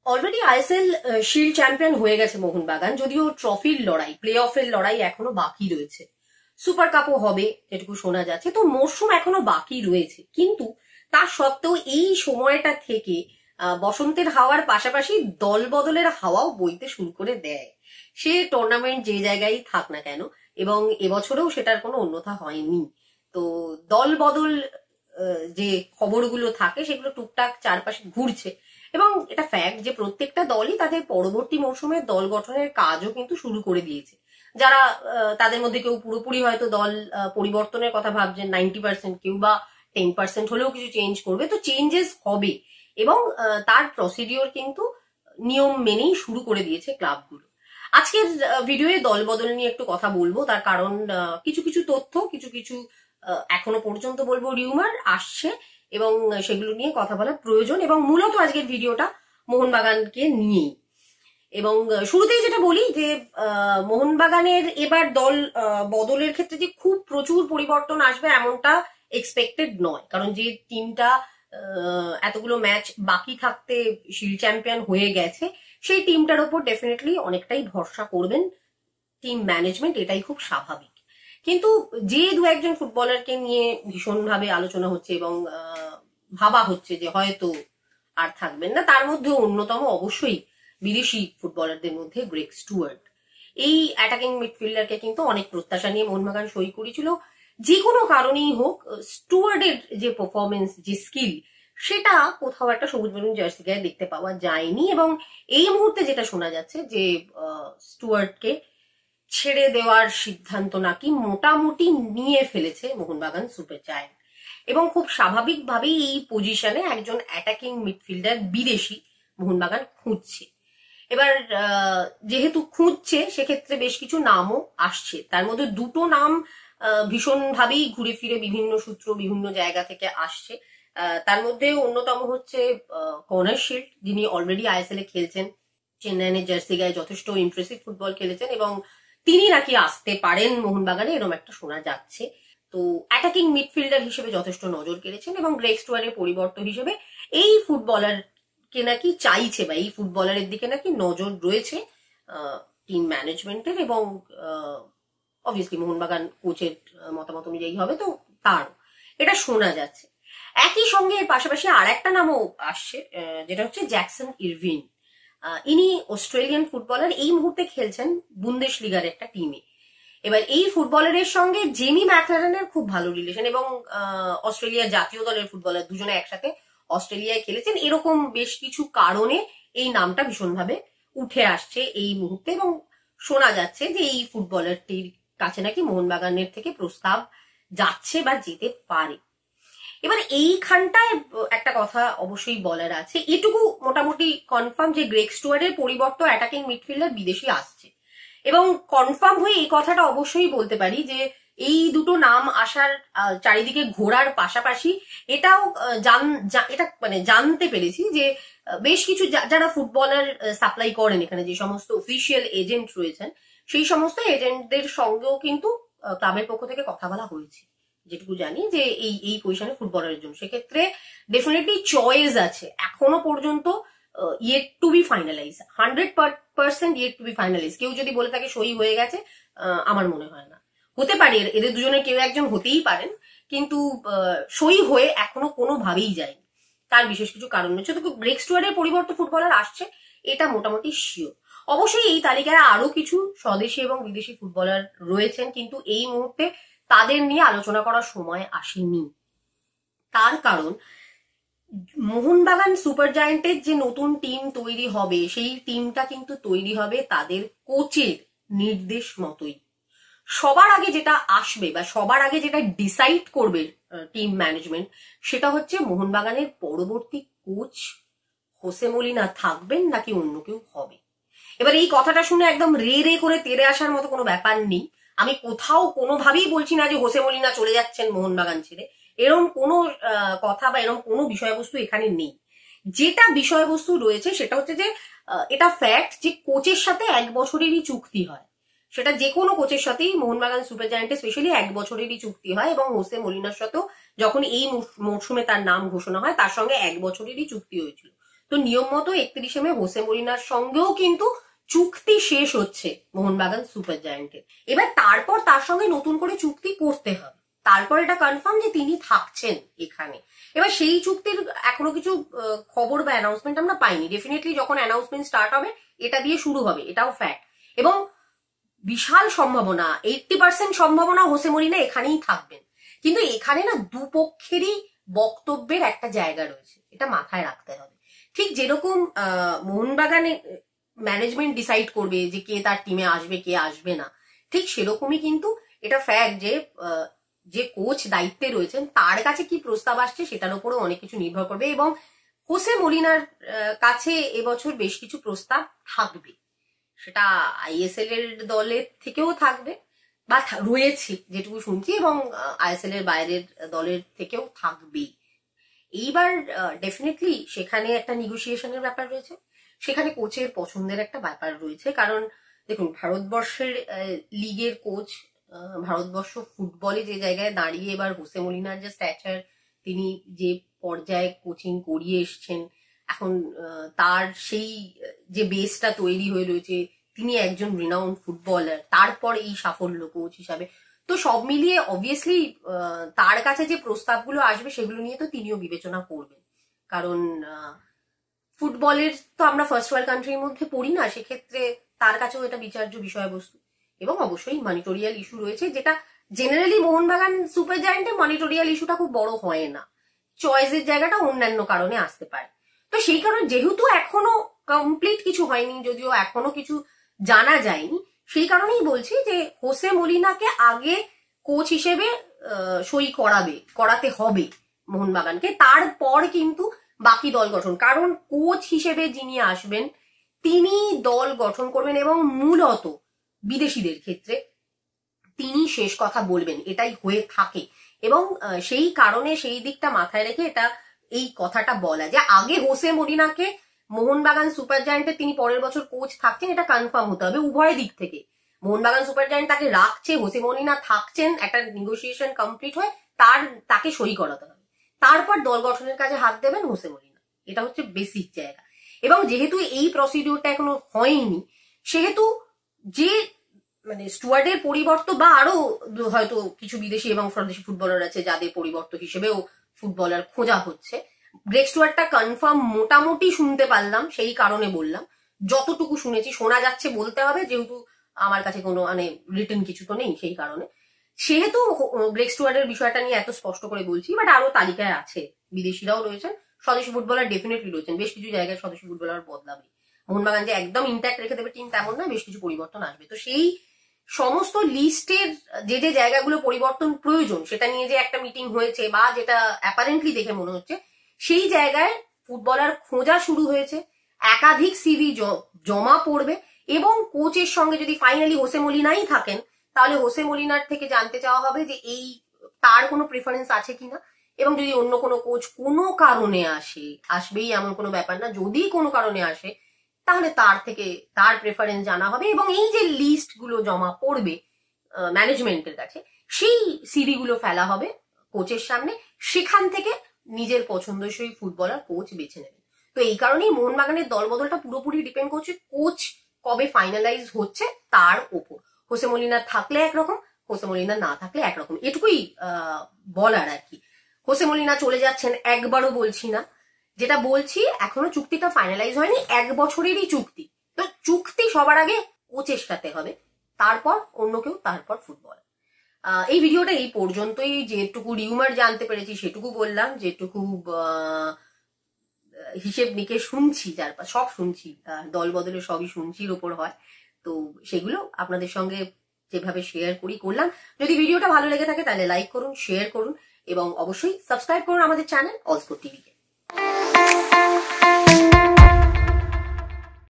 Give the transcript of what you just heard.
Already ISL shield champion হয়ে গেছে মোহনবাগান, যদিও ট্রফির লড়াই, প্লে অফের লড়াই এখনো বাকি রয়েছে। সুপার কাপও হবে যেটুকু শোনা যাচ্ছে, তো মরশুম এখনো বাকি রয়েছে। কিন্তু তা সত্ত্বেও এই সময়টা থেকে বসন্তের হাওয়ার পাশাপাশি দল বদলের হাওয়াও বইতে শুরু করে দেয়, সে টুর্নামেন্ট যে জায়গায় থাক না কেন। এবং এবছরেও সেটার কোনো অন্যথা হয়নি। তো দল বদল যে খবরগুলো থাকে সেগুলো টুকটাক চারপাশে ঘুরছে। এবং এটা ফ্যাক্ট যে প্রত্যেকটা দলই তাদের পরবর্তী মৌসুমে দল গঠনের কাজও কিন্তু শুরু করে দিয়েছে। যারা তাদের মধ্যে কেউ পুরোপুরি হয়তো দল পরিবর্তনের কথা ভাবছেন 90%, কেউ বা 10% হলেও কিছু চেঞ্জ করবে, তো চেঞ্জেস হবে। এবং তার প্রসিডিওর কিন্তু নিয়ম মেনেই শুরু করে দিয়েছে ক্লাবগুলো। আজকের ভিডিওয়ে দল বদল নিয়ে একটু কথা বলবো, তার কারণ কিছু কিছু তথ্য, কিছু কিছু এখনো পর্যন্ত বলবো রিউমার আসছে, এবং সেগুলো নিয়ে কথা বলা প্রয়োজন। এবং মূলত আজকের ভিডিওটা মোহনবাগানকে নিয়েই। এবং শুরুতেই যেটা বলি যে মোহনবাগানের এবার দল বদলের ক্ষেত্রে যে খুব প্রচুর পরিবর্তন আসবে এমনটা এক্সপেক্টেড নয়, কারণ যে টিমটা এতগুলো ম্যাচ বাকি থাকতে শিল্ড চ্যাম্পিয়ন হয়ে গেছে, সেই টিমটার উপর ডেফিনেটলি অনেকটাই ভরসা করবেন টিম ম্যানেজমেন্ট, এটাই খুব স্বাভাবিক। কিন্তু যে দু একজন ফুটবলারকে নিয়ে ভীষণভাবে আলোচনা হচ্ছে এবং ভাবা হচ্ছে যে হয়তো আর থাকবেন না, তার মধ্যে অন্যতম অবশ্যই বিদেশি ফুটবলারদের মধ্যে গ্রেগ স্টুয়ার্ট। এই অ্যাটাকিং মিডফিল্ডারকে কিন্তু অনেক প্রত্যাশা নিয়ে মোহনবাগান সই করেছিল। যে কোনো কারণেই হোক, স্টুয়ার্টের যে পারফরমেন্স, যে স্কিল, সেটা কোথাও একটা সবুজ বেলুন জার্সি গায়ে দেখতে পাওয়া যায়নি। এবং এই মুহূর্তে যেটা শোনা যাচ্ছে যে স্টুয়ার্টকে ছেড়ে দেওয়ার সিদ্ধান্ত নাকি মোটামুটি নিয়ে ফেলেছে মোহনবাগান সুপার জায়ান্ট। এবং খুব স্বাভাবিকভাবেই এই পজিশনে একজন অ্যাটাকিং মিডফিল্ডার বিদেশি মোহনবাগান খুঁজছে। এবার যেহেতু খুঁজছে, সেক্ষেত্রে বেশ কিছু নামও আসছে। তার মধ্যে দুটো নাম ভীষণভাবেই ঘুরে ফিরে বিভিন্ন সূত্র, বিভিন্ন জায়গা থেকে আসছে। তার মধ্যে অন্যতম হচ্ছে কর্নার শিল্ড, যিনি অলরেডি আইএসএল এ খেলছেন, চেন্নাইয়ের জার্সি গায়ে যথেষ্ট ইমপ্রেসিভ ফুটবল খেলেছেন, এবং তিনি নাকি আসতে পারেন মোহনবাগানে, এরকম একটা শোনা যাচ্ছে। তো অ্যাটাকিং মিডফিল্ডার হিসেবে যথেষ্ট নজর কেড়েছেন, এবং গ্রেগ স্টুয়ার্টের পরিবর্তন হিসেবে এই ফুটবলারকে নাকি চাইছে, বা এই ফুটবলারের দিকে নাকি নজর রয়েছে টিম ম্যানেজমেন্টের, এবং অবভিয়াসলি মোহনবাগান কোচের মতামত অনুযায়ী হবে, তো তার এটা শোনা যাচ্ছে। একই সঙ্গে এর পাশাপাশি আর একটা নামও আসছে, যেটা হচ্ছে জ্যাকসন ইরভিন। ইনি অস্ট্রেলিয়ান ফুটবলার, এই মুহূর্তে খেলছেন বুন্দেশলিগার একটা টিমে। এবার এই ফুটবলারের সঙ্গে জেমি ম্যাকলারেনের খুব ভালো রিলেশন, এবং অস্ট্রেলিয়ার জাতীয় দলের ফুটবলার দুজনে একসাথে অস্ট্রেলিয়ায় খেলেছেন। এরকম বেশ কিছু কারণে এই নামটা ভীষণভাবে উঠে আসছে এই মুহূর্তে, এবং শোনা যাচ্ছে যে এই ফুটবলারটির কাছে নাকি মোহনবাগানের থেকে প্রস্তাব যাচ্ছে বা যেতে পারে। এবার এইখানটায় একটা কথা অবশ্যই বলার আছে, এটুকু মোটামুটি কনফার্ম যে গ্রেগ স্টুয়ার্টের পরিবর্তে অ্যাটাকিং মিডফিল্ডার বিদেশি আসছে। এবং কনফার্ম হয়ে এই কথাটা অবশ্যই বলতে পারি যে এই দুটো নাম আসার চারিদিকে ঘোরার পাশাপাশি এটাও এটা মানে জানতে পেরেছি যে বেশ কিছু যারা ফুটবলার সাপ্লাই করেন এখানে, যে সমস্ত অফিসিয়াল এজেন্ট রয়েছেন, সেই সমস্ত এজেন্টদের সঙ্গেও কিন্তু ক্লাবের পক্ষ থেকে কথা বলা হয়েছে, যেটুকু জানি যে এই পজিশনে ফুটবলারের জন্য। সেক্ষেত্রে ডেফিনেটলি চয়েস আছে, এখনো পর্যন্ত yet to be finalise, 100% yet to be finalise. কেউ যদি বলে থাকে সই হয়ে গেছে, আমার মনে হয় না। হতে পারে এদের দুজনের কেউ একজন হতেই পারেন, কিন্তু সই হয়ে এখনো কোনোভাবেই যায়নি। তার বিশেষ কিছু কারণ রয়েছে। তো গ্রেগ স্টুয়ার্টের পরিবর্তে ফুটবলার আসছে, এটা মোটামুটি শিওর। অবশ্যই এই তালিকায় আরো কিছু স্বদেশী এবং বিদেশি ফুটবলার রয়েছেন, কিন্তু এই মুহূর্তে তাদের নিয়ে আলোচনা করার সময় আসেনি। তার কারণ মোহনবাগান সুপার জায়ান্টের যে নতুন টিম তৈরি হবে, সেই টিমটা কিন্তু তৈরি হবে তাদের কোচের নির্দেশ মতোই। সবার আগে যেটা আসবে বা সবার আগে যেটা ডিসাইড করবে টিম ম্যানেজমেন্ট, সেটা হচ্ছে মোহনবাগানের পরবর্তী কোচ হোসে মলিনা থাকবেন নাকি অন্য কেউ হবে। এবার এই কথাটা শুনে একদম রে রে করে তেড়ে আসার মতো কোনো ব্যাপার নেই। আমি কোথাও কোনোভাবেই বলছি না যে হোসে মলিনা চলে যাচ্ছেন মোহনবাগান ছেড়ে, এরকম কোনো কথা বা এরকম কোনো বিষয়বস্তু এখানে নেই। যেটা বিষয়বস্তু রয়েছে সেটা হচ্ছে যে এটা ফ্যাক্ট যে কোচের সাথে 1 বছরেরই চুক্তি হয়। সেটা যে কোনো কোচের সাথেই মোহনবাগান সুপার জায়ান্টে স্পেশালি 1 বছরেরই চুক্তি হয়, এবং হোসে মলিনার সাথেও যখন এই মরশুমে তার নাম ঘোষণা হয় তার সঙ্গে 1 বছরেরই চুক্তি হয়েছিল। তো নিয়ম মতো 31শে মে হোসে মলিনার সঙ্গেও কিন্তু চুক্তি শেষ হচ্ছে মোহনবাগান সুপার জায়ান্টের। এবার তারপর তার সঙ্গে নতুন করে চুক্তি করতে হবে, তারপর এটা কনফার্ম যে তিনি থাকছেন এখানে। এবার সেই চুক্তির এখনো কিছু খবর বা অ্যানাউন্সমেন্ট আমরা পাইনি। ডেফিনেটলি যখন অ্যানাউন্সমেন্ট স্টার্ট হবে এটা দিয়ে শুরু হবে, এটাও ফ্যাক্ট। এবং বিশাল সম্ভাবনা, 80% সম্ভাবনা হোসে মলিনা এখানেই থাকবেন। কিন্তু এখানে না দুপক্ষেরই বক্তব্যের একটা জায়গা রয়েছে, এটা মাথায় রাখতে হবে। ঠিক যেরকম মোহনবাগানে ম্যানেজমেন্ট ডিসাইড করবে যে কে তার টিমে আসবে কে আসবে না, ঠিক সেরকমই কিন্তু এটা ফ্যাক্ট যে যে কোচ দায়িত্বে রয়েছেন তার কাছে কি প্রস্তাব আসছে সেটার উপরেও অনেক কিছু নির্ভর করবে। এবং হোসে মলিনার কাছে এবছর বেশ কিছু প্রস্তাব থাকবে, সেটা আইএসএল এর দলের থেকেও থাকবে বা রয়েছে যেটুকু শুনছি, এবং আইএসএল এর বাইরের দলের থেকেও থাকবে। এইবার ডেফিনেটলি সেখানে একটা নেগোসিয়েশনের ব্যাপার রয়েছে, সেখানে কোচের পছন্দের একটা ব্যাপার রয়েছে। কারণ দেখুন, ভারতবর্ষের লিগের কোচ, ভারতবর্ষ ফুটবলে যে জায়গায় দাঁড়িয়ে এবার হোসে মলিনার যে স্ট্যাচার, তিনি যে পর্যায়ে কোচিং করিয়ে এসছেন, এখন তার সেই যে বেসটা তৈরি হয়ে রয়েছে, তিনি একজন রিনাউন্ড ফুটবলার, তারপর এই সাফল্য কোচ হিসাবে। তো সব মিলিয়ে অবভিয়াসলি তার কাছে যে প্রস্তাবগুলো আসবে সেগুলো নিয়ে তো তিনিও বিবেচনা করবেন। কারণ ফুটবলের তো আমরা ফার্স্ট ওয়ার্ল্ড কান্ট্রির মধ্যে পড়ি না, সেক্ষেত্রে তার কাছেও এটা বিচার্য বিষয়বস্তু। এবং অবশ্যই মনিটোরিয়াল ইস্যু রয়েছে, যেটা জেনারেলি মোহনবাগান সুপার জায়ান্টে মনিটোরিয়াল ইস্যুটা খুব বড় হয় না, চয়েসের জায়গাটা অন্যান্য কারণে আসতে পারে। তো সেই কারণে যেহেতু এখনো কমপ্লিট কিছু হয়নি, যদিও এখনো কিছু জানা যায়নি, সেই কারণেই বলছি যে হোসে মলিনাকে আগে কোচ হিসেবে সই করাতে হবে মোহনবাগানকে, তারপর কিন্তু বাকি দল গঠন। কারণ কোচ হিসেবে যিনি আসবেন তিনি দল গঠন করবেন এবং মূলত বিদেশিদের ক্ষেত্রে তিনি শেষ কথা বলবেন, এটাই হয়ে থাকে। এবং সেই কারণে সেই দিকটা মাথায় রেখে এটা এই কথাটা বলা যে আগে হোসে মলিনাকে মোহনবাগান সুপার জায়ান্টে তিনি পরের বছর কোচ থাকছেন এটা কনফার্ম হতে হবে উভয় দিক থেকে। মোহনবাগান সুপার জায়ান্ট তাকে রাখছে, হোসে মলিনা থাকছেন, একটা নেগোসিয়েশন কমপ্লিট হয়, তাকে সই করাতে হবে, তারপর দল গঠনের কাজে হাত দেবেন হোসে মলিনা। এটা হচ্ছে বেসিক জায়গা। এবং যেহেতু এই প্রসিডিউরটা এখনো হয়নি, সেহেতু যে মানে স্টুয়ার্ডের পরিবর্তন বা আরো হয়তো কিছু বিদেশি এবং স্বদেশি ফুটবলার আছে যাদের পরিবর্তন হিসেবেও ফুটবলার খোঁজা হচ্ছে, গ্রেগ স্টুয়ার্টটা কনফার্ম মোটামুটি শুনতে পারলাম, সেই কারণে বললাম। যতটুকু শুনেছি, শোনা যাচ্ছে বলতে হবে, যেহেতু আমার কাছে কোনো মানে রিটেন কিছু তো নেই, সেই কারণে সেহেতু গ্রেগ স্টুয়ার্টের বিষয়টা নিয়ে এত স্পষ্ট করে বলছি। বাট আরো তালিকায় আছে, বিদেশিরাও রয়েছেন, স্বদেশি ফুটবলার ডেফিনেটলি রয়েছেন, বেশ কিছু জায়গায় স্বদেশি ফুটবলার বদলাবে। মোহনবাগান যে একদম ইন্ট্যাক্ট রেখে দেবে টিম তেমন না, বেশ কিছু পরিবর্তন আসবে। তো সেই সমস্ত লিস্টের যে যে জায়গাগুলো পরিবর্তন প্রয়োজন সেটা নিয়ে যে একটা মিটিং হয়েছে বা যেটা অ্যাপারেন্টলি দেখে মনে হচ্ছে, সেই জায়গায় ফুটবলার খোঁজা শুরু হয়েছে, একাধিক সিভি জমা পড়বে। এবং কোচের সঙ্গে যদি ফাইনালি হোসে মলিনাই থাকেন, তাহলে হোসে মলিনার থেকে জানতে চাওয়া হবে যে এই তার কোনো প্রেফারেন্স আছে কিনা। এবং যদি অন্য কোনো কোচ কোনো কারণে আসবেই এমন কোনো ব্যাপার না, যদি কোনো কারণে আসে তাহলে তার থেকে তার প্রেফারেন্স জানা হবে। এবং এই যে লিস্ট গুলো জমা পড়বে ম্যানেজমেন্টের কাছে, সেই সিভি গুলো ফেলা হবে কোচের সামনে, সেখান থেকে নিজের পছন্দসই ফুটবলার কোচ বেছে নেবেন। তো এই কারণেই মোহনবাগানের দলবদলটা পুরোপুরি ডিপেন্ড করছে কোচ কবে ফাইনালাইজ হচ্ছে তার ওপর। হোসে মলিনা থাকলে একরকম, হোসে মলিনা না থাকলে একরকম, এটুকুই বলার আর কি। হোসে মলিনা চলে যাচ্ছেন একবারও বলছি না, যেটা বলছি এখনো চুক্তিটা ফাইনালাইজ হয়নি, 1 বছরেরই চুক্তি। তো চুক্তি সবার আগে কোচের সাথে হবে, তারপর অন্য কেউ, তারপর ফুটবল। এই ভিডিওটা এই পর্যন্তই। যেটুকু রিউমার জানতে পেরেছি সেটুকু বললাম, যেটুকু হিসেব নিকে শুনছি, চারপাশ সব শুনছি, দল বদলে সবই শুনছির ওপর হয়, তো সেগুলো আপনাদের সঙ্গে যেভাবে শেয়ার করলাম। যদি ভিডিওটা ভালো লেগে থাকে তাহলে লাইক করুন, শেয়ার করুন এবং অবশ্যই সাবস্ক্রাইব করুন আমাদের চ্যানেল অলস্পোর্ট টিভিকে।